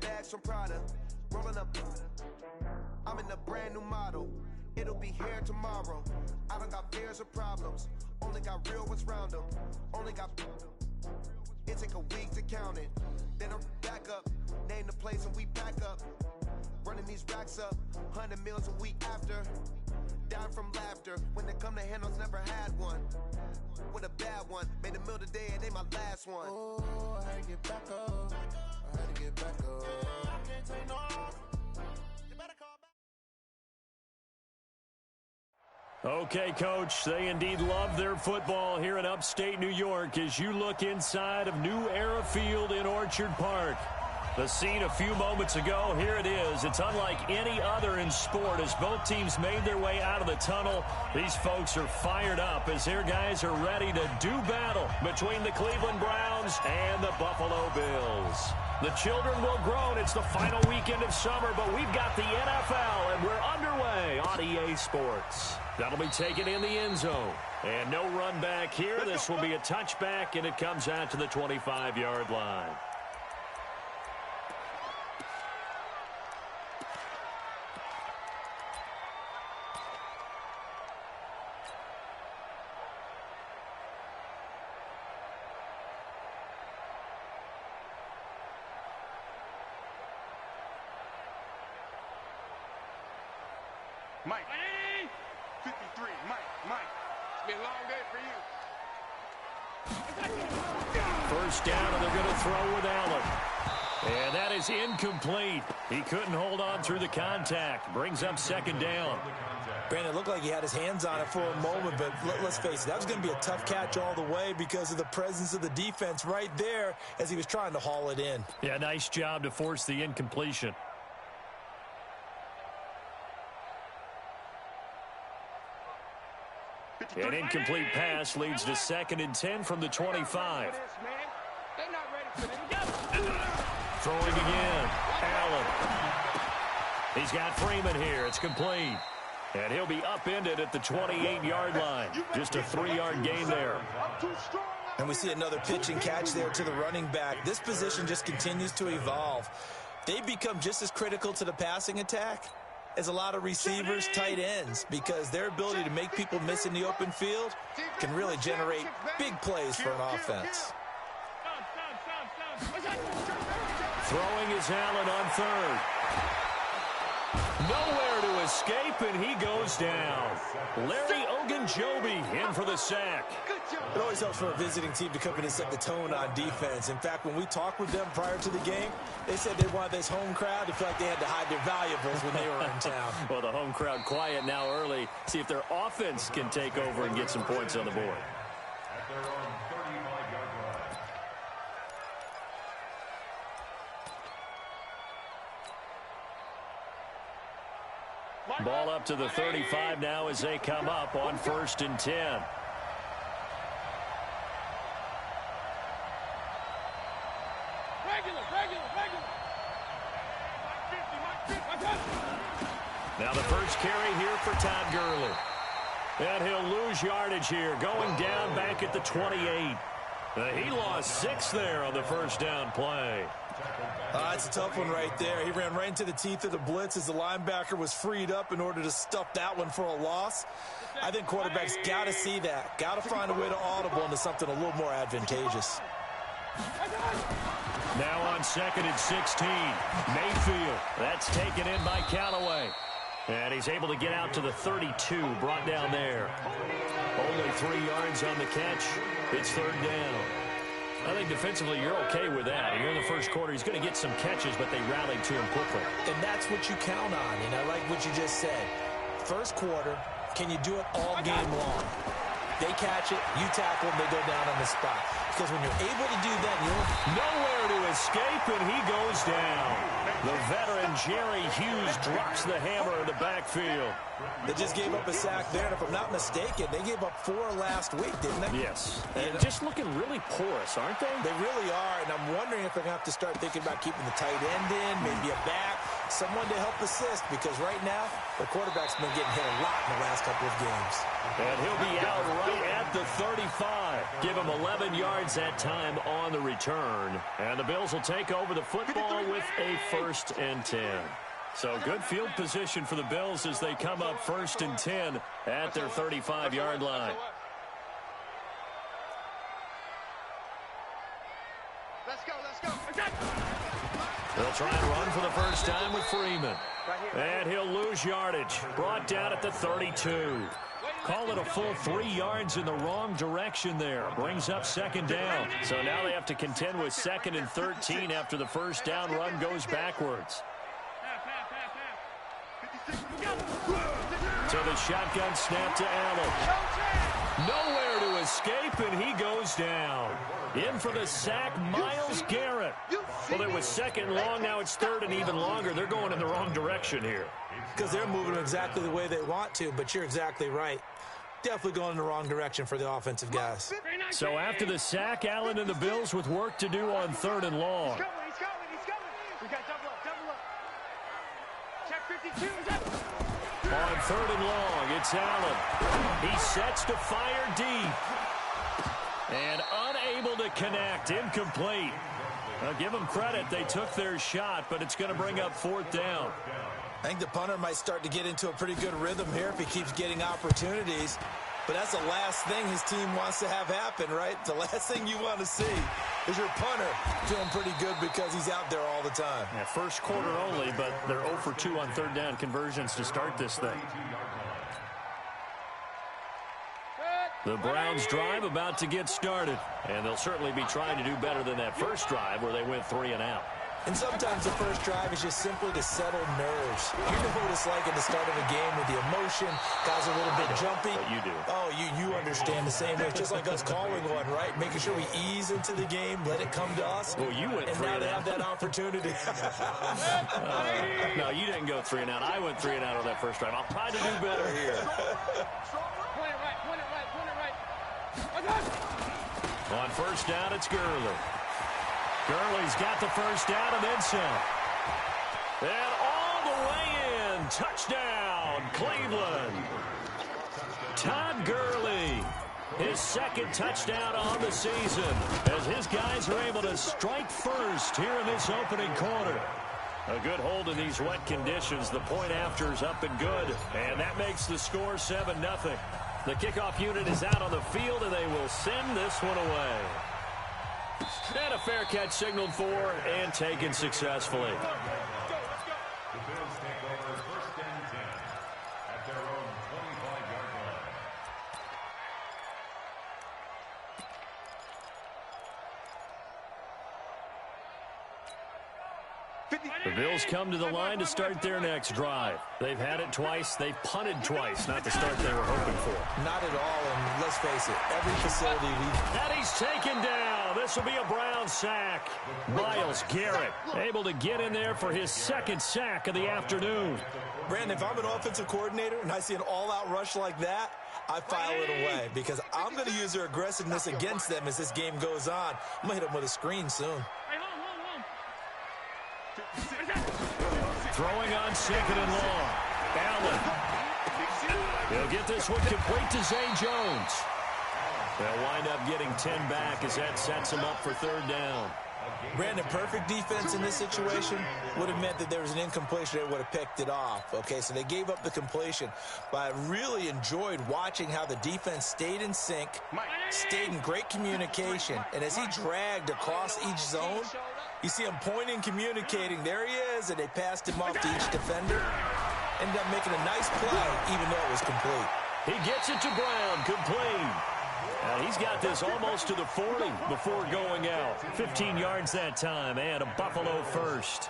bags from Prada, rolling up. I'm in a brand new model. It'll be here tomorrow. I don't got fears or problems. Only got real ones round them. Only got. It take a week to count it. Then I'm back up. Name the place and we pack up. Running these racks up. 100 meals a week after. Down from laughter. When they come to handles, never had one. With a bad one. Made a meal today and they my last one. Oh, I had to get back up. I had to get back up. I can't take no loss. You better call back. Okay, Coach, they indeed love their football here in upstate New York as you look inside of New Era Field in Orchard Park. The scene a few moments ago, here it is. It's unlike any other in sport as both teams made their way out of the tunnel. These folks are fired up as their guys are ready to do battle between the Cleveland Browns and the Buffalo Bills. The children will groan. It's the final weekend of summer, but we've got the NFL, and we're underway on EA Sports. That'll be taken in the end zone. And no run back here. This will be a touchback, and it comes out to the 25-yard line. Mike. 53. Mike. It's been a long day for you. First down, and they're going to throw with Allen. And that is incomplete. He couldn't hold on through the contact. Brings up second down. Brandon, it looked like he had his hands on it for a moment, but let's face it, that was going to be a tough catch all the way because of the presence of the defense right there as he was trying to haul it in. Yeah, nice job to force the incompletion. An incomplete pass leads to 2nd and 10 from the 25. Throwing again. Allen. He's got Freeman here. It's complete. And he'll be upended at the 28-yard line. Just a 3-yard gain there. And we see another pitch and catch there to the running back. This position just continues to evolve. They've become just as critical to the passing attack as a lot of receivers, tight ends, because their ability to make people miss in the open field can really generate big plays for an offense. Throwing is Allen on third. Nowhere to escape, and he goes down. Larry Ogunjobi in for the sack. It always helps for a visiting team to come in and set the tone on defense. In fact, when we talked with them prior to the game, they said they wanted this home crowd to feel like they had to hide their valuables when they were in town. Well, the home crowd quiet now early. See if their offense can take over and get some points on the board. Ball up to the 35 now as they come up on 1st and 10. Now the first carry here for Todd Gurley. And he'll lose yardage here, going down back at the 28. He lost 6 there on the first down play. It's a tough one right there. He ran right into the teeth of the blitz as the linebacker was freed up in order to stuff that one for a loss. I think quarterbacks got to see that. Got to find a way to audible into something a little more advantageous. Now on 2nd and 16. Mayfield. That's taken in by Callaway. And he's able to get out to the 32, brought down there. Only 3 yards on the catch. It's 3rd down. I think defensively you're okay with that. Here in the first quarter, he's going to get some catches, but they rallied to him quickly. And that's what you count on, and I like what you just said. First quarter, can you do it all game long? They catch it, you tackle them, they go down on the spot. Because when you're able to do that, nowhere to escape, and he goes down. The veteran Jerry Hughes drops the hammer in the backfield. They just gave up a sack there, and if I'm not mistaken, they gave up 4 last week, didn't they? Yes. And just looking really porous, aren't they? They really are, and I'm wondering if they're going to have to start thinking about keeping the tight end in, maybe a back, someone to help assist, because right now the quarterback's been getting hit a lot in the last couple of games. And he'll be out right at the 35. Give him 11 yards that time on the return. And the Bills will take over the football with a 1st and 10. So good field position for the Bills as they come up 1st and 10 at their 35-yard line. Let's go. They'll try and run for the first time with Freeman. And he'll lose yardage. Brought down at the 32. Call it a full 3 yards in the wrong direction there. Brings up 2nd down. So now they have to contend with 2nd and 13 after the first down run goes backwards. So the shotgun snap to Allen. Nowhere to escape, and he goes down. In for the sack, Myles Garrett. Well, it was 2nd and long. Now it's 3rd and even longer. They're going in the wrong direction here. Because they're moving exactly the way they want to, but you're exactly right. Definitely going in the wrong direction for the offensive guys. So after the sack, Allen and the Bills with work to do on 3rd and long. He's coming. We got double up. Check 52. On 3rd and long, it's Allen. He sets to fire deep. And unable to connect. Incomplete. I'll give them credit. They took their shot, but it's going to bring up 4th down. I think the punter might start to get into a pretty good rhythm here if he keeps getting opportunities. But that's the last thing his team wants to have happen, right? The last thing you want to see is your punter feeling pretty good because he's out there all the time. Yeah, first quarter only, but they're 0 for 2 on 3rd down conversions to start this thing. The Browns drive about to get started, and they'll certainly be trying to do better than that first drive where they went 3 and out. And sometimes the first drive is just simply to settle nerves. You know what it's like at the start of a game with the emotion. Guys are a little bit jumpy. But you do. Oh, you understand the same way. It's just like us calling one, right? Making sure we ease into the game, let it come to us. Well, you went 3 and out. And now they have that opportunity. No, you didn't go 3 and out. I went 3 and out on that first drive. I'll try to do better here. Point it right. On first down, it's Gurley. Gurley's got the first down and then some. And all the way in. Touchdown, Cleveland. Todd Gurley. His 2nd touchdown on the season as his guys are able to strike first here in this opening quarter. A good hold in these wet conditions. The point after is up and good. And that makes the score 7-0. The kickoff unit is out on the field, and they will send this one away. And a fair catch signaled for and taken successfully. The Bills take over 1st and 10 at their own 25-yard line. The Bills come to the line to start their next drive. They've had it twice. They've punted twice. Not the start they were hoping for. Not at all, and let's face it, every facility we've... And he's taken down. This will be a Brown sack. Myles Garrett able to get in there for his 2nd sack of the afternoon. Brandon, if I'm an offensive coordinator and I see an all-out rush like that, I file it away because I'm going to use their aggressiveness against them as this game goes on. I'm going to hit them with a screen soon. Throwing on 2nd and long. Allen. He'll get this one complete to Zay Jones. They'll wind up getting 10 back as that sets him up for 3rd down. Brandon, perfect defense in this situation would have meant that there was an incompletion. They would have picked it off. Okay, so they gave up the completion. But I really enjoyed watching how the defense stayed in sync, stayed in great communication. And as he dragged across each zone, you see him pointing, communicating. There he is, and they passed him off to each defender. Ended up making a nice play, even though it was complete. He gets it to Brown, complete. And he's got this almost to the 40 before going out. 15 yards that time, and a Buffalo first.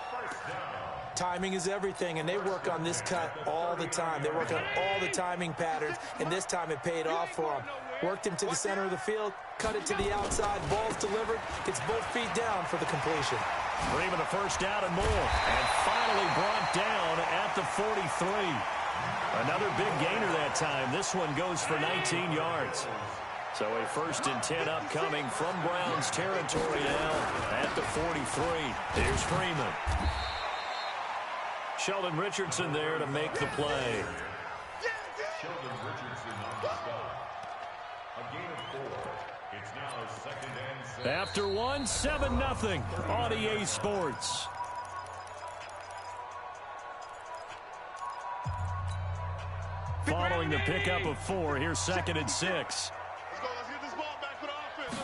Timing is everything, and they work on this cut all the time. They work on all the timing patterns, and this time it paid off for them. Worked him to the center of the field, cut it to the outside, ball's delivered, gets both feet down for the completion. Freeman a first down and more, and finally brought down at the 43. Another big gainer that time. This one goes for 19 yards. So a 1st and 10 upcoming from Browns territory now at the 43. Here's Freeman. Sheldon Richardson there to make the play. Sheldon Richardson on the stop. A gain of 4. It's now 2nd and 6. After 1, 7-0 on EA Sports. Following the pickup of 4, here's 2nd and 6. Let's get this ball back for the offense.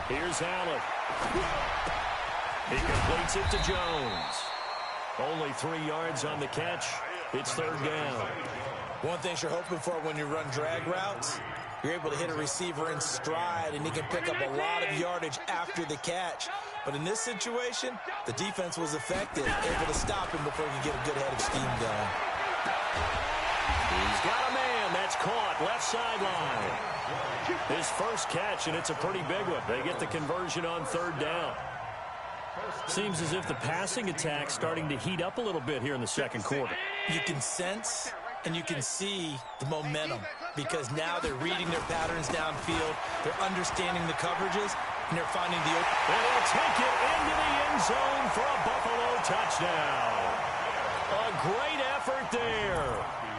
Here's Allen. He completes it to Jones. Only 3 yards on the catch. It's 3rd down. One thing you're hoping for when you run drag routes, you're able to hit a receiver in stride, and he can pick up a lot of yardage after the catch. But in this situation, the defense was effective, able to stop him before he could get a good head of steam going. He's got a man. That's caught. Left sideline. His first catch, and it's a pretty big one. They get the conversion on 3rd down. Seems as if the passing attack's starting to heat up a little bit here in the second quarter. You can sense and you can see the momentum because now they're reading their patterns downfield. They're understanding the coverages, and they're finding the open. And he'll take it into the end zone for a Buffalo touchdown. A great effort there.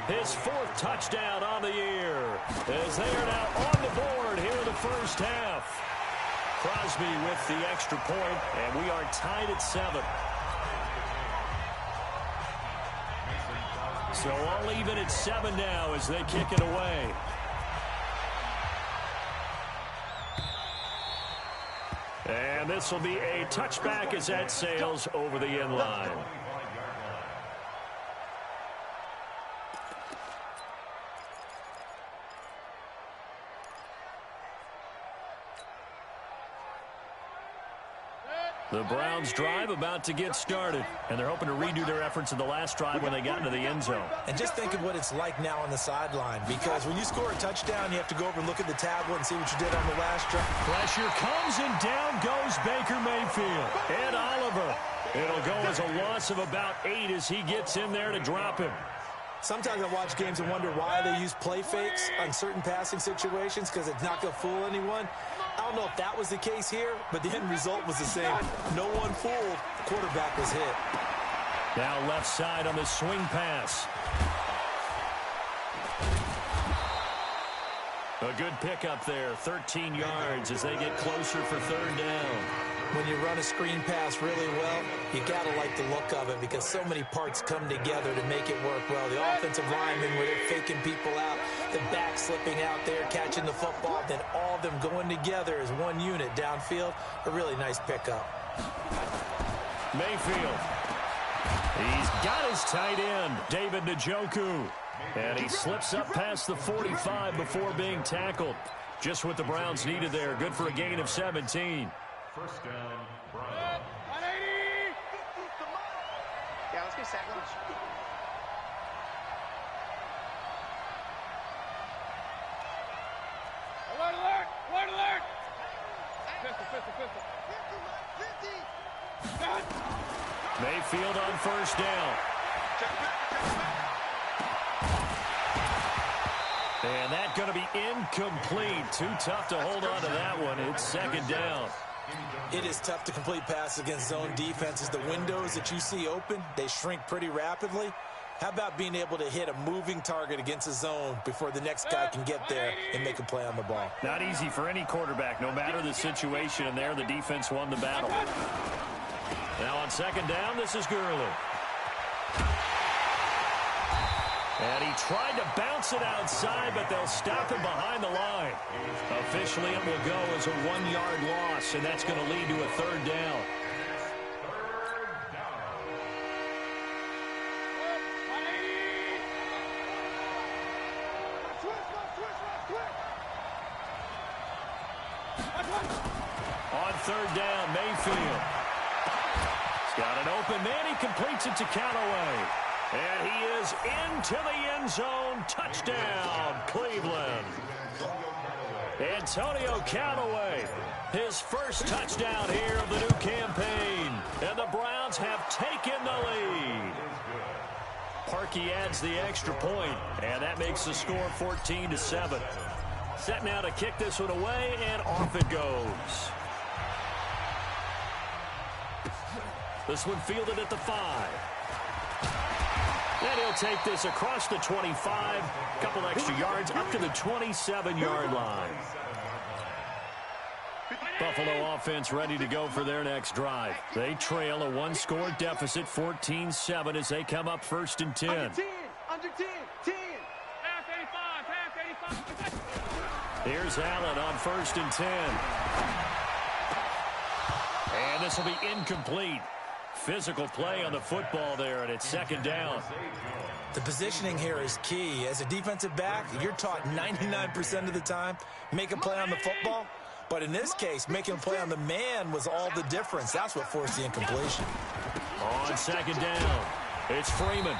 His 4th touchdown on the year as they are now on the board here in the first half. Crosby with the extra point, and we are tied at 7. So all even at 7 now as they kick it away. And this will be a touchback as that sails over the end line. The Browns drive about to get started, and they're hoping to redo their efforts in the last drive when they got into the end zone. And just think of what it's like now on the sideline, because when you score a touchdown, you have to go over and look at the tablet and see what you did on the last drive. Pressure comes, and down goes Baker Mayfield. Ed Oliver. It'll go as a loss of about 8 as he gets in there to drop him. Sometimes I watch games and wonder why they use play fakes on certain passing situations, because it's not going to fool anyone. I don't know if that was the case here, but the end result was the same. No one fooled. The quarterback was hit. Now left side on the swing pass. A good pickup there, 13 yards as they get closer for 3rd down. When you run a screen pass really well, you got to like the look of it because so many parts come together to make it work well. The offensive linemen where they're faking people out, the back slipping out there, catching the football, then all of them going together as one unit downfield. A really nice pickup. Mayfield. He's got his tight end, David Njoku. And he slips up past the 45 before being tackled. Just what the Browns needed there. Good for a gain of 17. 1st down, Browns. 180! Yeah, let's get sack lunch. Alert, alert! Alert, alert! Pistol. Mayfield on 1st down. And that's going to be incomplete. Too tough to hold on to that one. It's 2nd down. It is tough to complete passes against zone defenses. The windows that you see open, they shrink pretty rapidly. How about being able to hit a moving target against a zone before the next guy can get there and make a play on the ball? Not easy for any quarterback, no matter the situation. And there, the defense won the battle. Now on 2nd down, this is Gurley. And he tried to bounce it outside, but they'll stop him behind the line. Officially, it will go as a 1-yard loss, and that's going to lead to a 3rd down. On 3rd down, Mayfield. He's got an open man. He completes it to Callaway. And he is into the end zone. Touchdown, Cleveland. Antonio Callaway, his first touchdown here of the new campaign. And the Browns have taken the lead. Parkey adds the extra point, and that makes the score 14-7. Set now to kick this one away, and off it goes. This one fielded at the 5. And he'll take this across the 25, a couple extra yards up to the 27-yard line. Buffalo offense ready to go for their next drive. They trail a one-score deficit, 14-7, as they come up 1st and 10. Under 10, 10. Pass 85. Here's Allen on 1st and 10. And this will be incomplete. Physical play on the football there, and it's 2nd down. The positioning here is key. As a defensive back, you're taught 99% of the time, make a play on the football. But in this case, making a play on the man was all the difference. That's what forced the incompletion. On 2nd down, it's Freeman.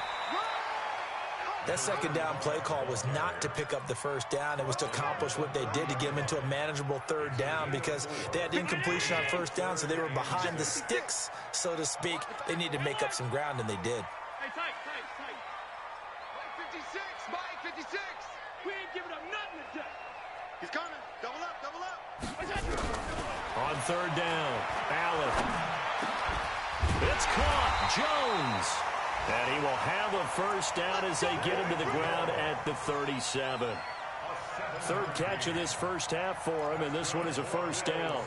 That 2nd down play call was not to pick up the 1st down. It was to accomplish what they did to get them into a manageable 3rd down because they had incompletion on 1st down, so they were behind the sticks, so to speak. They needed to make up some ground, and they did. Hey, tight. Mike 56, Mike 56. We ain't giving up nothing today. He's coming. Double up. On 3rd down, Allen. It's caught. Jones. And he will have a 1st down as they get him to the ground at the 37. 3rd catch of this 1st half for him, and this one is a 1st down.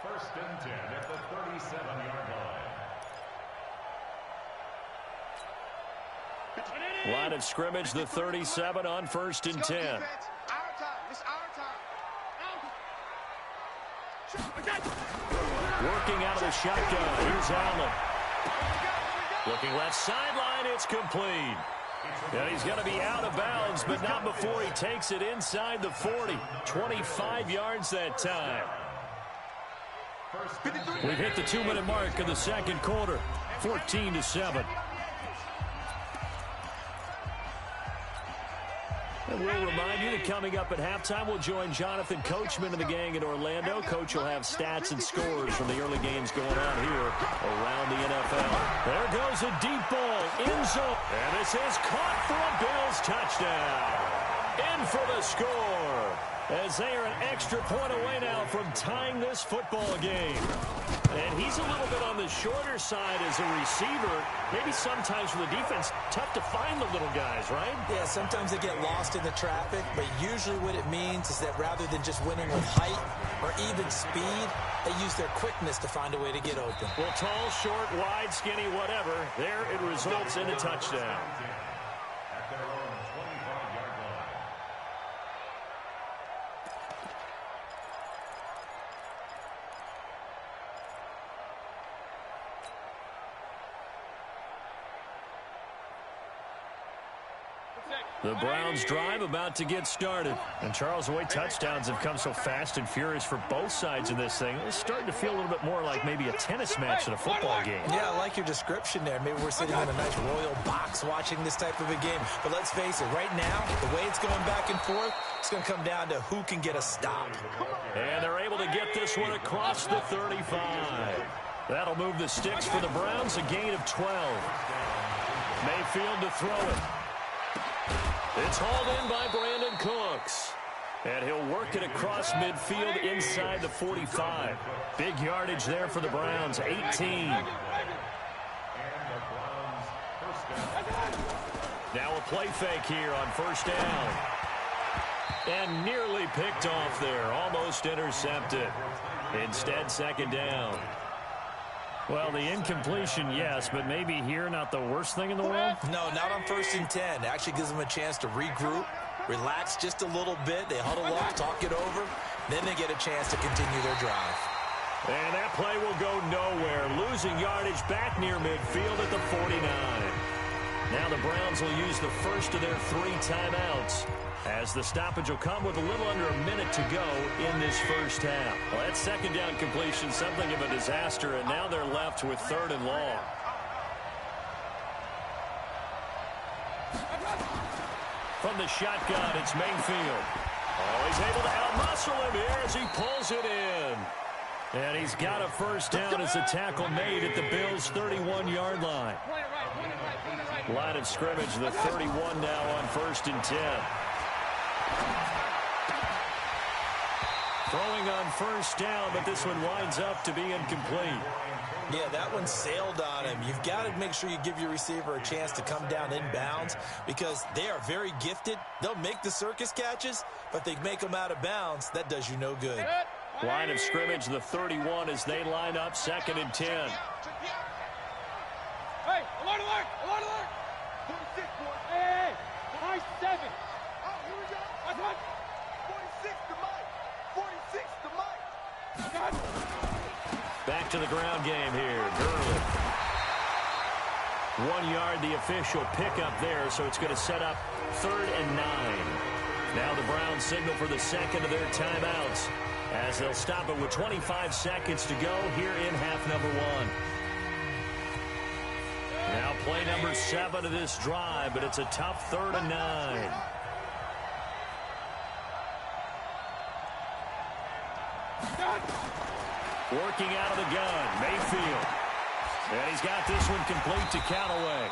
1st and 10 at the 37-yard line. Line of scrimmage, the 37 on 1st and 10. Our time. It's our time. Working out of the shotgun. Here's Allen. Looking left sideline. It's complete. And he's going to be out of bounds, but not before he takes it inside the 40. 25 yards that time. We've hit the 2-minute mark of the 2nd quarter. 14-7. And we'll remind you that coming up at halftime, we'll join Jonathan Coachman and the gang in Orlando. Coach will have stats and scores from the early games going on here around the NFL. There goes a deep ball, end zone. And this is caught for a Bills touchdown. In for the score, as they are an extra point away now from tying this football game. And he's a little bit on the shorter side as a receiver. Maybe sometimes for the defense, tough to find the little guys, right? Yeah, sometimes they get lost in the traffic, but usually what it means is that rather than just winning with height or even speed, they use their quickness to find a way to get open. Well, tall, short, wide, skinny, whatever, there it results in a touchdown. At their own 25-yard line. The Browns drive about to get started. And Charles, the way touchdowns have come so fast and furious for both sides in this thing, it's starting to feel a little bit more like maybe a tennis match than a football game. Yeah, I like your description there. Maybe we're sitting in a nice royal box watching this type of a game. But let's face it, right now, the way it's going back and forth, it's going to come down to who can get a stop. And they're able to get this one across the 35. That'll move the sticks for the Browns, a gain of 12. Mayfield to throw it. It's hauled in by Brandon Cooks. And he'll work it across midfield inside the 45. Big yardage there for the Browns, 18. Now a play fake here on 1st down. And nearly picked off there, almost intercepted. Instead, 2nd down. Well, the incompletion, yes, but maybe here not the worst thing in the world? No, not on 1st and 10. It actually gives them a chance to regroup, relax just a little bit. They huddle up, talk it over. Then they get a chance to continue their drive. And that play will go nowhere. Losing yardage back near midfield at the 49. Now the Browns will use the first of their 3 timeouts, as the stoppage will come with a little under a minute to go in this 1st half. Well, that 2nd down completion, something of a disaster, and now they're left with 3rd and long. From the shotgun, it's Mayfield. Oh, he's able to outmuscle him here as he pulls it in. And he's got a 1st down as the tackle made at the Bills' 31-yard line. Line of scrimmage, the 31 now on 1st and 10. Throwing on first down, but this one winds up to be incomplete. Yeah, that one sailed on him. You've got to make sure you give your receiver a chance to come down inbounds because they are very gifted. They'll make the circus catches, but they make them out of bounds. That does you no good. Line of scrimmage, the 31 as they line up 2nd and 10. Hey, alert, alert, alert, alert. 46, boy. Hey, 7. Oh, here we go. Watch, watch. 46 to Mike. 46 to Mike. God. Back to the ground game here. Gurley. 1 yard, the official pickup there, so it's going to set up 3rd and 9. Now the Browns signal for the second of their timeouts as they'll stop it with 25 seconds to go here in half number 1. Now play number 7 of this drive, but it's a tough 3rd and 9. Working out of the gun, Mayfield. And he's got this one complete to Callaway.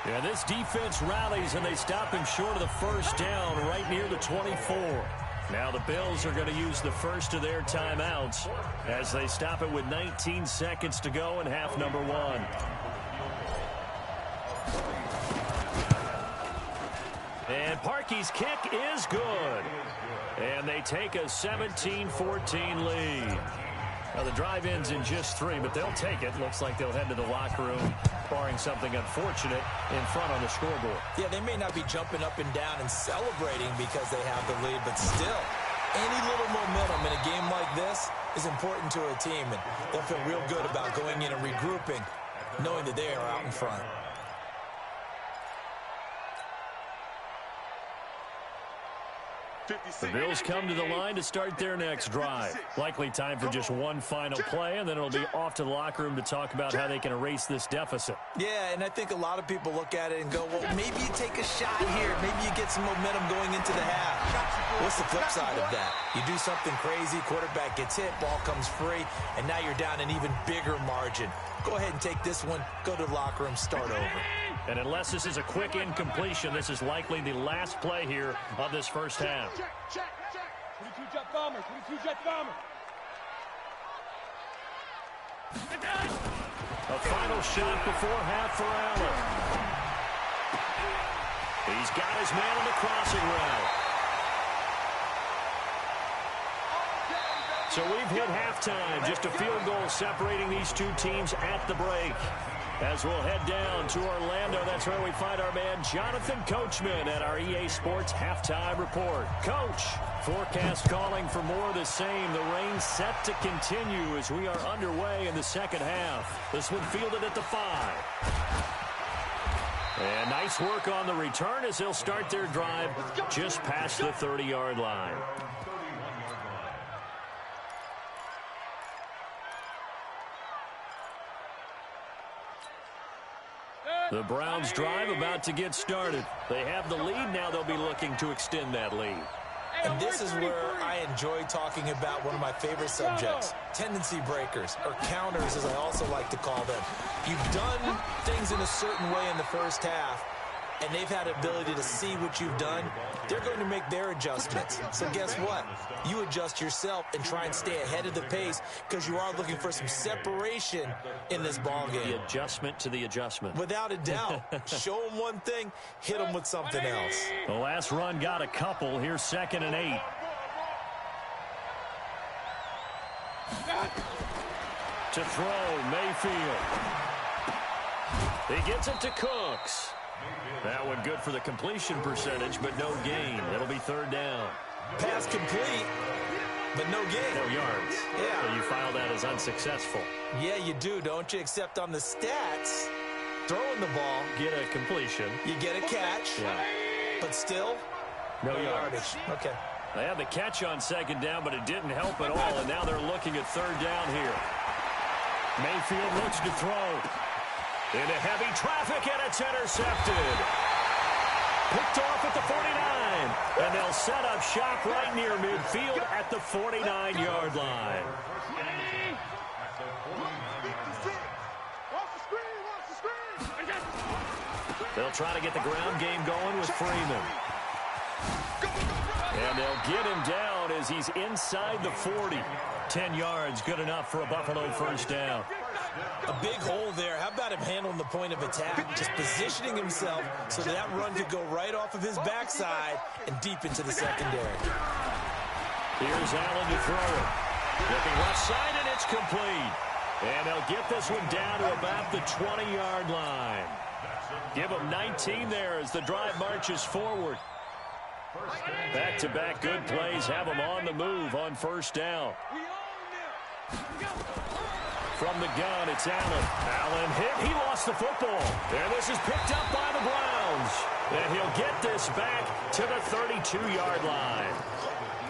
And this defense rallies, and they stop him short of the first down right near the 24. Now the Bills are going to use the first of their timeouts as they stop it with 19 seconds to go in half number 1. And Parkey's kick is good. And they take a 17-14 lead. Now, the drive ends in just 3, but they'll take it. Looks like they'll head to the locker room, barring something unfortunate in front on the scoreboard. Yeah, they may not be jumping up and down and celebrating because they have the lead, but still, any little momentum in a game like this is important to a team, and they'll feel real good about going in and regrouping, knowing that they are out in front. The Bills come to the line to start their next drive. Likely time for just one final play, and then it'll be off to the locker room to talk about how they can erase this deficit. Yeah, and I think a lot of people look at it and go, well, maybe you take a shot here. Maybe you get some momentum going into the half. What's the flip side of that? You do something crazy, quarterback gets hit, ball comes free, and now you're down an even bigger margin. Go ahead and take this one, go to the locker room, start over. And unless this is a quick incompletion, this is likely the last play here of this first half. Check, check, check. 22 jet bomber, 22 jet bomber. A final shot before half for Allen. He's got his man on the crossing route. So we've hit halftime. Just a field goal separating these two teams at the break. As we'll head down to Orlando, that's where we find our man Jonathan Coachman at our EA Sports Halftime Report. Coach, forecast calling for more of the same. The rain set to continue as we are underway in the second half. This one fielded at the 5. And nice work on the return as they'll start their drive just past the 30-yard line. The Browns drive about to get started. They have the lead. Now they'll be looking to extend that lead. And this is where I enjoy talking about one of my favorite subjects, tendency breakers, or counters as I also like to call them. You've done things in a certain way in the first half, and they've had the ability to see what you've done. They're going to make their adjustments. So guess what? You adjust yourself and try and stay ahead of the pace because you are looking for some separation in this ball game. The adjustment to the adjustment. Without a doubt. Show them one thing, hit them with something else. The last run got a couple. Here's 2nd and 8. To throw, Mayfield. He gets it to Cooks. That one good for the completion percentage, but no gain. It'll be 3rd down. Pass complete, but no gain. No yards. Yeah. So you file that as unsuccessful. Yeah, you do, don't you? Except on the stats, throwing the ball, Get a completion. you get a catch, Yeah. but still, No yardage. Okay. They had the catch on 2nd down, but it didn't help at all, and now they're looking at 3rd down here. Mayfield looks to throw. Into heavy traffic, and it's intercepted. Picked off at the 49. And they'll set up shop right near midfield at the 49-yard line. They'll try to get the ground game going with Freeman. And they'll get him down as he's inside the 40. 10 yards, good enough for a Buffalo first down. A big hole there. How about him handling the point of attack? Just positioning himself so that run could go right off of his backside and deep into the secondary. Here's Allen to throw it. Looking left side, and it's complete. And they'll get this one down to about the 20-yard line. Give them 19 there as the drive marches forward. Back-to-back good plays have them on the move on first down. From the gun, it's Allen. Allen hit. He lost the football. And this is picked up by the Browns. And he'll get this back to the 32-yard line.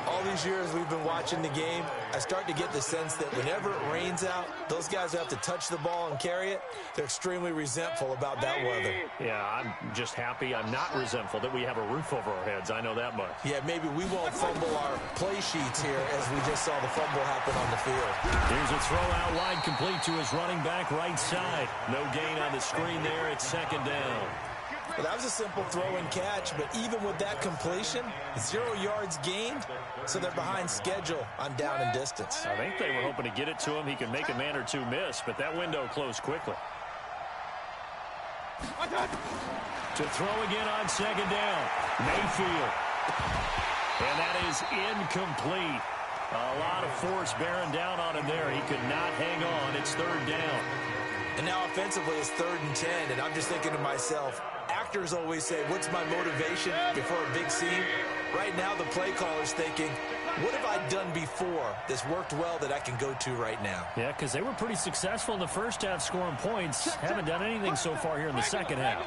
All these years we've been watching the game, I start to get the sense that whenever it rains out, those guys who have to touch the ball and carry it, they're extremely resentful about that weather. Yeah, I'm just happy I'm not resentful that we have a roof over our heads. I know that much. Yeah, maybe we won't fumble our play sheets here as we just saw the fumble happen on the field. Here's a throw out wide complete to his running back right side. No gain on the screen there. It's second down. Well, that was a simple throw and catch, but even with that completion, 0 yards gained, so they're behind schedule on down and distance. I think they were hoping to get it to him. He could make a man or two miss, but that window closed quickly. To throw again on second down, Mayfield. And that is incomplete. A lot of force bearing down on him there. He could not hang on. It's third down. And now offensively it's 3rd and 10, and I'm just thinking to myself, actors always say, what's my motivation before a big scene? Right now the play caller's thinking, what have I done before that's worked well that I can go to right now? Yeah, because they were pretty successful in the first half scoring points. Haven't done anything so far here in the second half.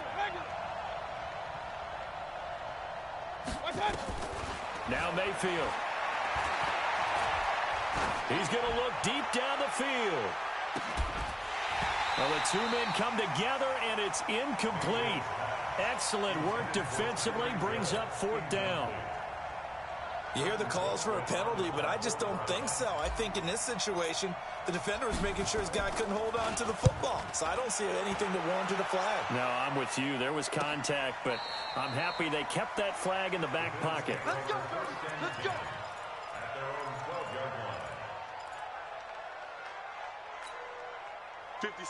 Now Mayfield. He's going to look deep down the field. Well, the two men come together, and it's incomplete. Excellent work defensively, brings up 4th down. You hear the calls for a penalty, but I just don't think so. I think in this situation, the defender was making sure his guy couldn't hold on to the football. So I don't see anything that warranted a flag. No, I'm with you. There was contact, but I'm happy they kept that flag in the back pocket. Let's go. Let's go. At their own 12-yard line.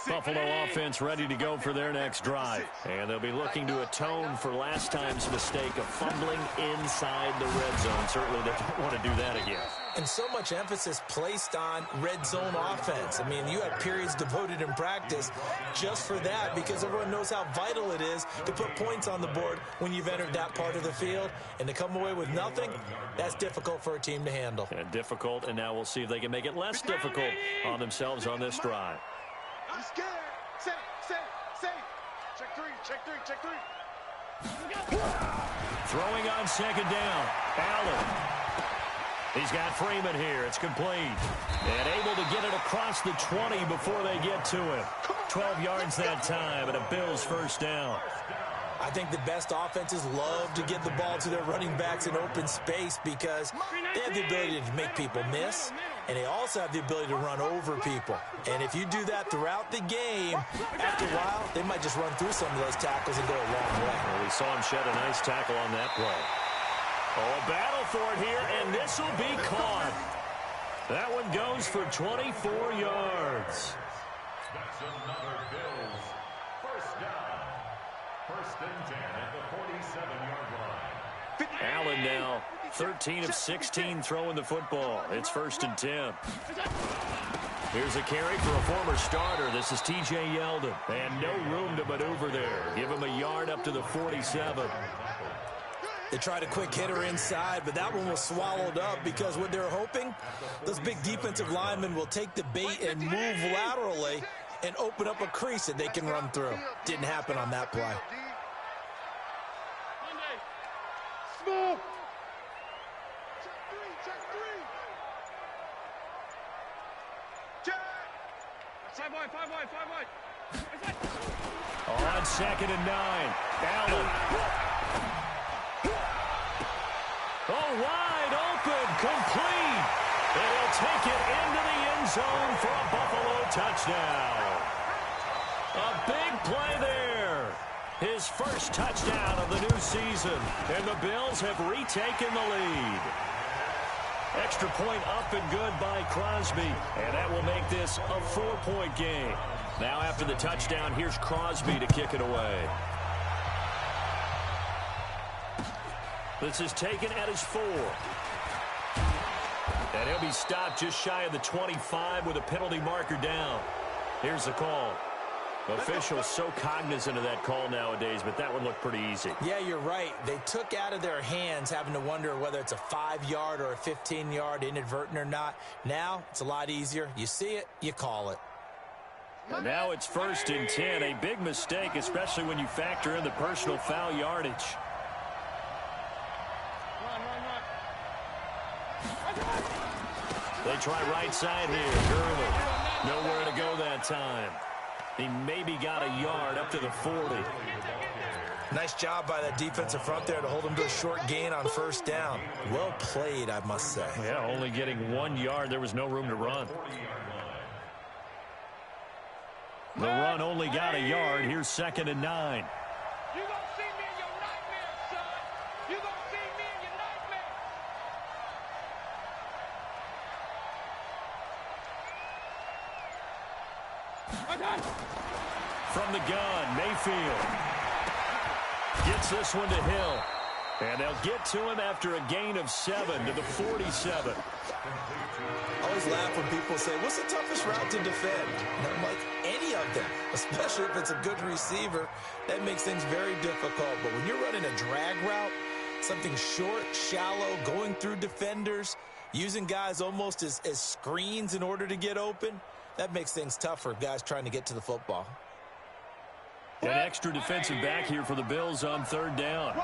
Buffalo offense ready to go for their next drive. And they'll be looking to atone for last time's mistake of fumbling inside the red zone. Certainly they don't want to do that again. And so much emphasis placed on red zone offense. I mean, you had periods devoted in practice just for that because everyone knows how vital it is to put points on the board when you've entered that part of the field. And to come away with nothing, that's difficult for a team to handle. And difficult, and now we'll see if they can make it less difficult on themselves on this drive. I'm scared. Safe. Check three. Throwing on second down. Allen. He's got Freeman here. It's complete. And able to get it across the 20 before they get to him. 12 yards that time, and a Bills first down. I think the best offenses love to get the ball to their running backs in open space because they have the ability to make people miss, and they also have the ability to run over people. And if you do that throughout the game, after a while, they might just run through some of those tackles and go a long way. Well, we saw him shed a nice tackle on that play. Oh, a battle for it here, and this will be caught. That one goes for 24 yards. That's another Bills first down. 1st and 10 at the 47-yard line. Allen now 13 of 16 throwing the football. It's 1st and 10. Here's a carry for a former starter. This is T.J. Yeldon. And no room to maneuver there. Give him a yard up to the 47. They tried a quick hitter inside, but that one was swallowed up because what they're hoping, those big defensive linemen will take the bait and move laterally and open up a crease that they can run through. Didn't happen on that play. Smooth. Check. 5 wide. On 2nd and 9. Allen. Oh, wide open, complete. And he'll take it into the end zone for a Buffalo touchdown. A big play there. His first touchdown of the new season, and the Bills have retaken the lead. Extra point up and good by Crosby, and that will make this a 4-point game. Now after the touchdown, here's Crosby to kick it away. This is taken at his 4. And he'll be stopped just shy of the 25 with a penalty marker down. Here's the call. Officials so cognizant of that call nowadays, but that would look pretty easy. Yeah, you're right. They took out of their hands having to wonder whether it's a 5-yard or a 15-yard inadvertent or not. Now it's a lot easier. You see it, you call it. And now it's 1st and 10. A big mistake, especially when you factor in the personal foul yardage. They try right side here. Gurley. Nowhere to go that time. He maybe got a yard up to the 40. Nice job by that defensive front there to hold him to a short gain on 1st down. Well played, I must say. Yeah, only getting 1 yard. There was no room to run. The run only got a yard. Here's 2nd and 9. You gonna see me in your nightmare, son. You gonna see me in your nightmare. From the gun, Mayfield gets this one to Hill. And they'll get to him after a gain of 7 to the 47. I always laugh when people say, what's the toughest route to defend? And I'm like, any of them, especially if it's a good receiver. That makes things very difficult. But when you're running a drag route, something short, shallow, going through defenders, using guys almost as screens in order to get open, that makes things tough for guys trying to get to the football. An extra defensive back here for the Bills on 3rd down.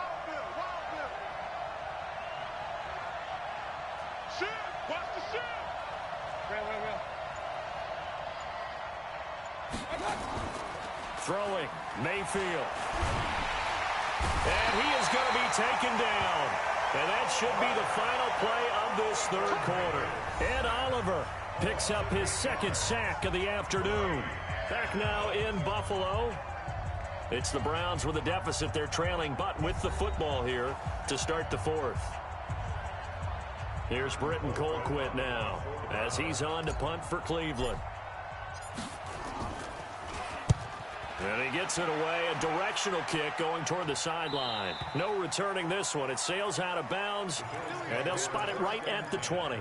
Throwing, Mayfield. And he is going to be taken down. And that should be the final play of this 3rd quarter. Ed Oliver picks up his 2nd sack of the afternoon. Back now in Buffalo. It's the Browns with a deficit. They're trailing, but with the football here to start the 4th. Here's Britton Colquitt now as he's on to punt for Cleveland. And he gets it away, a directional kick going toward the sideline. No returning this one. It sails out of bounds, and they'll spot it right at the 20.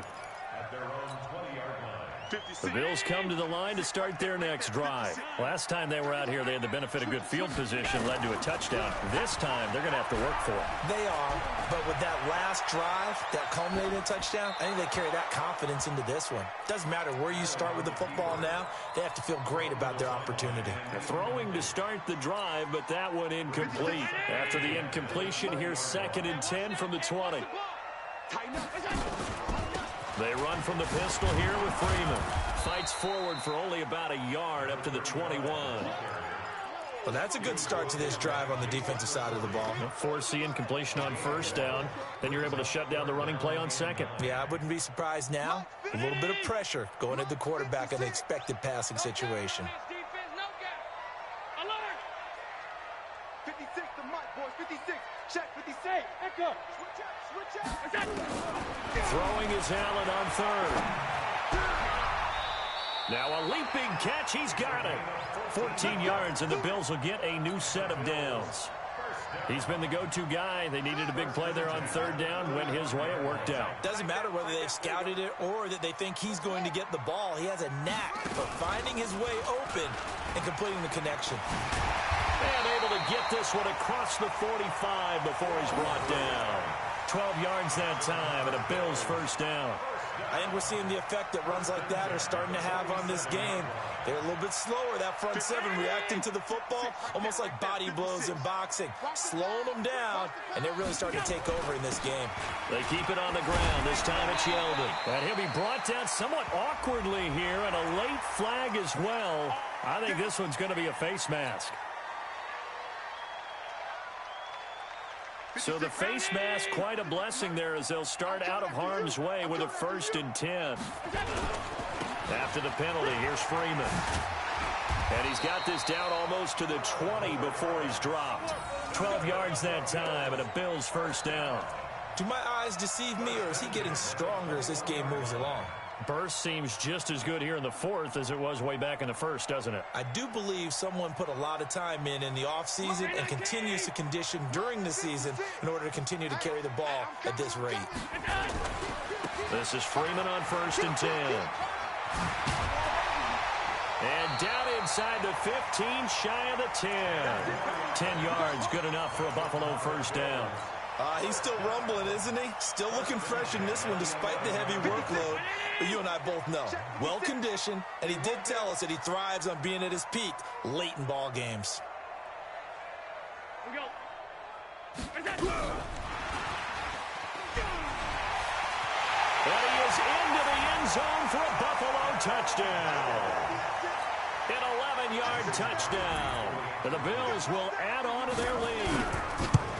The Bills come to the line to start their next drive. Last time they were out here, they had the benefit of good field position, led to a touchdown. This time, they're going to have to work for it. They are, but with that last drive, that culminating touchdown, I think they carry that confidence into this one. Doesn't matter where you start with the football now, they have to feel great about their opportunity. They're throwing to start the drive, but that one incomplete. After the incompletion, here's 2nd and 10 from the 20. They run from the pistol here with Freeman. Fights forward for only about a yard up to the 21. Well, that's a good start to this drive on the defensive side of the ball. Force the incompletion on 1st down. Then you're able to shut down the running play on 2nd. Yeah, I wouldn't be surprised now. A little bit of pressure going at the quarterback in the expected passing situation. 56 to Mike, boys. 56. Check 56. Echo. Switch out. Throwing is Allen on 3rd. Now a leaping catch. He's got it. 14 yards, and the Bills will get a new set of downs. He's been the go-to guy. They needed a big play there on 3rd down. Went his way. It worked out. Doesn't matter whether they've scouted it or that they think he's going to get the ball. He has a knack for finding his way open and completing the connection. And able to get this one across the 45 before he's brought down. 12 yards that time, and a Bills 1st down. I think we're seeing the effect that runs like that are starting to have on this game. They're a little bit slower, that front 7, reacting to the football, almost like body blows in boxing, slowing them down, and they're really starting to take over in this game. They keep it on the ground. This time it's Yeldon. And he'll be brought down somewhat awkwardly here, and a late flag as well. I think this one's going to be a face mask. So the face mask, quite a blessing there as they'll start out of harm's way with a 1st and 10. After the penalty, here's Freeman. And he's got this down almost to the 20 before he's dropped. 12 yards that time, and a Bills first down. Do my eyes deceive me, or is he getting stronger as this game moves along? Burst seems just as good here in the fourth as it was way back in the first, doesn't it? I do believe someone put a lot of time in the offseason and continues to condition during the season in order to continue to carry the ball at this rate. This is Freeman on 1st and 10. And down inside the 15, shy of the 10. 10 yards, good enough for a Buffalo first down. He's still rumbling, isn't he? Still looking fresh in this one despite the heavy workload. But you and I both know, well-conditioned, and he did tell us that he thrives on being at his peak late in ball games. And he is into the end zone for a Buffalo touchdown. An 11-yard touchdown. And the Bills will add on to their lead.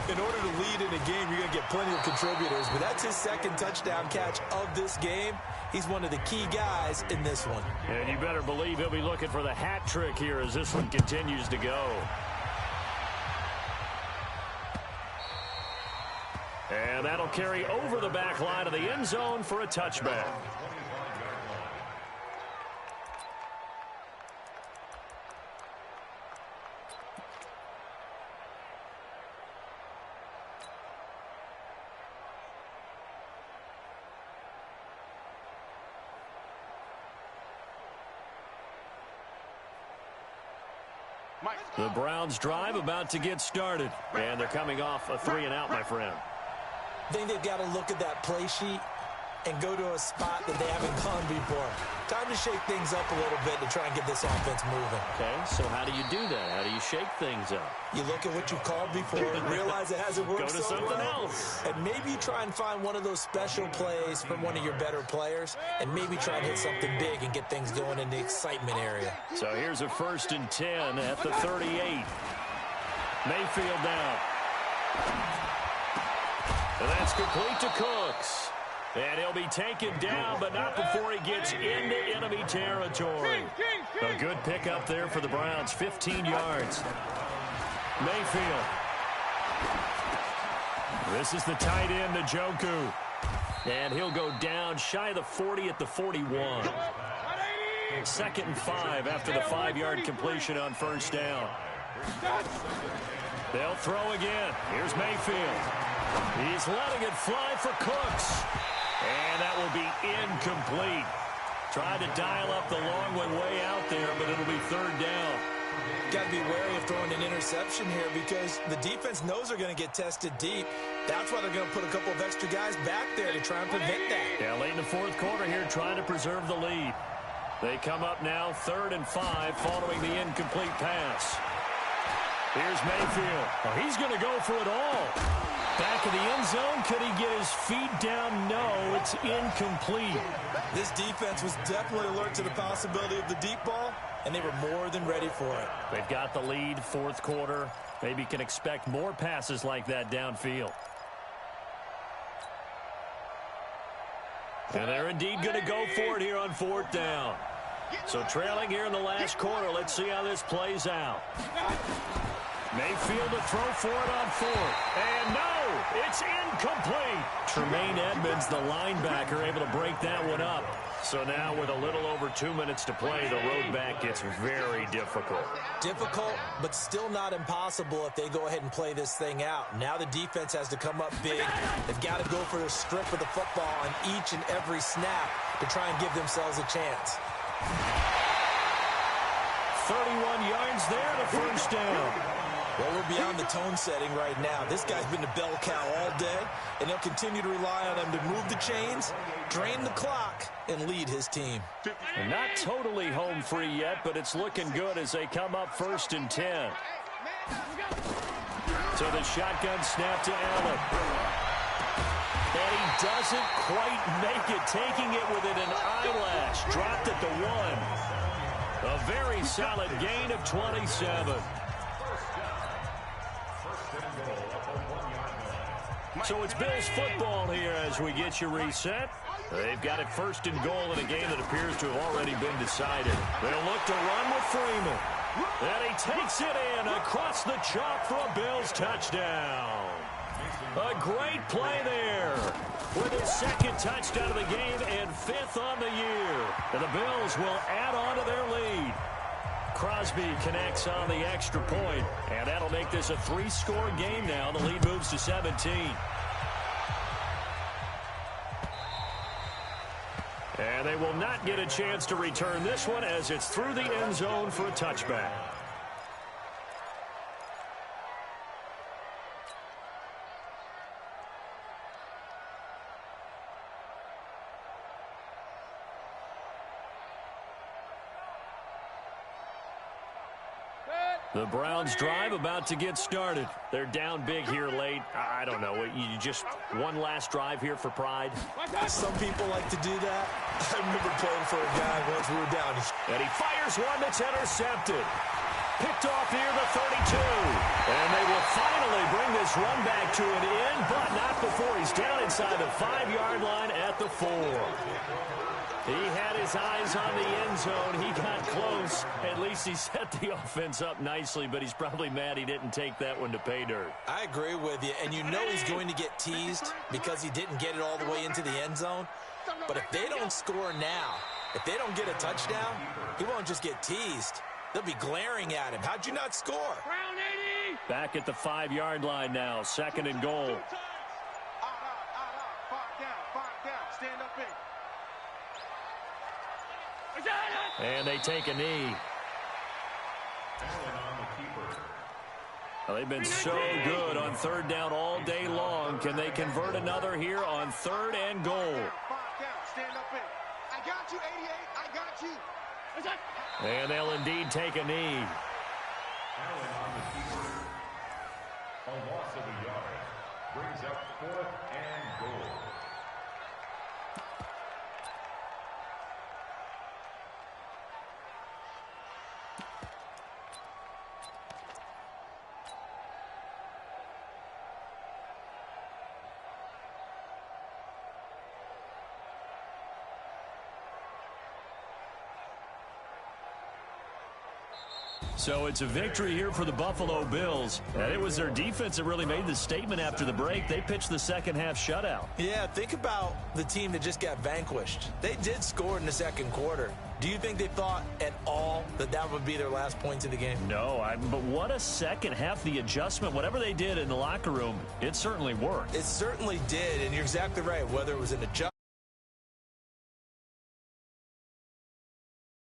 In order to lead in a game, you're going to get plenty of contributors, but that's his second touchdown catch of this game. He's one of the key guys in this one. And you better believe he'll be looking for the hat trick here as this one continues to go. And that'll carry over the back line of the end zone for a touchback. The Browns drive about to get started. And they're coming off a 3-and-out, my friend. I think they've got to look at that play sheet and go to a spot that they haven't gone before. Time to shake things up a little bit to try and get this offense moving. Okay, so how do you do that? How do you shake things up? You look at what you've called before and realize it hasn't worked Go to so something well. else. And maybe you try and find one of those special plays from one of your better players and maybe try and hit something big and get things going in the excitement area. So here's a 1st and 10 at the 38. Mayfield down. And that's complete to Cooks. And he'll be taken down, but not before he gets into enemy territory. A good pickup there for the Browns, 15 yards. Mayfield. This is the tight end, Njoku. And he'll go down shy of the 40 at the 41. 2nd and 5 after the 5-yard completion on first down. They'll throw again. Here's Mayfield. He's letting it fly for Cooks. And that will be incomplete. Tried to dial up the long one way out there, but it'll be 3rd down. Got to be wary of throwing an interception here because the defense knows they're going to get tested deep. That's why they're going to put a couple of extra guys back there to try and prevent that. Yeah, late in the 4th quarter here, trying to preserve the lead. They come up now 3rd and 5 following the incomplete pass. Here's Mayfield. Oh, he's going to go for it all. Back of the end zone. Could he get his feet down? No, it's incomplete. This defense was definitely alert to the possibility of the deep ball, and they were more than ready for it. They've got the lead, 4th quarter. Maybe can expect more passes like that downfield. And they're indeed going to go for it here on 4th down. So trailing here in the last quarter. Let's see how this plays out. Mayfield to throw for it on 4th. And no, it's incomplete. Tremaine Edmonds, the linebacker, able to break that one up. So now with a little over 2 minutes to play, the road back gets very difficult. Difficult, but still not impossible if they go ahead and play this thing out. Now the defense has to come up big. They've got to go for a strip of the football on each and every snap to try and give themselves a chance. 31 yards there to first down. Well, we're beyond the tone setting right now. This guy's been the bell cow all day, and he'll continue to rely on him to move the chains, drain the clock, and lead his team. Not totally home free yet, but it's looking good as they come up 1st and 10. So the shotgun snap to Allen. And he doesn't quite make it, taking it within an eyelash. Dropped at the 1. A very solid gain of 27. So it's Bills football here as we get you reset. They've got it first and goal in a game that appears to have already been decided. They'll look to run with Freeman. And he takes it in across the chalk for a Bills touchdown. A great play there with his second touchdown of the game and 5th on the year. And the Bills will add on to their lead. Crosby connects on the extra point, and that'll make this a 3-score game now. The lead moves to 17. And they will not get a chance to return this one as it's through the end zone for a touchback. The Browns drive about to get started. They're down big here late. I don't know. You just one last drive here for pride? Some people like to do that. I remember playing for a guy once we were down. And he fires one that's intercepted. Picked off near the 32. And they will finally bring this run back to an end, but not before he's down inside the 5-yard line at the 4. He had his eyes on the end zone. He got close. At least he set the offense up nicely, but he's probably mad he didn't take that one to pay dirt. I agree with you, and you know he's going to get teased because he didn't get it all the way into the end zone. But if they don't score now, if they don't get a touchdown, he won't just get teased. They'll be glaring at him. How'd you not score? Back at the 5-yard line now, 2nd and goal. Stand up in. And they take a knee. Well, they've been so good on 3rd down all day long. Can they convert another here on 3rd and goal? Stand up in. I got you, 88. I got you. And they'll indeed take a knee. A loss of a yard brings up 4th and goal. So it's a victory here for the Buffalo Bills. And it was their defense that really made the statement after the break. They pitched the second half shutout. Yeah, think about the team that just got vanquished. They did score in the 2nd quarter. Do you think they thought at all that that would be their last points of the game? No, but what a second half. The adjustment, whatever they did in the locker room, it certainly worked. It certainly did, and you're exactly right. Whether it was an adjustment,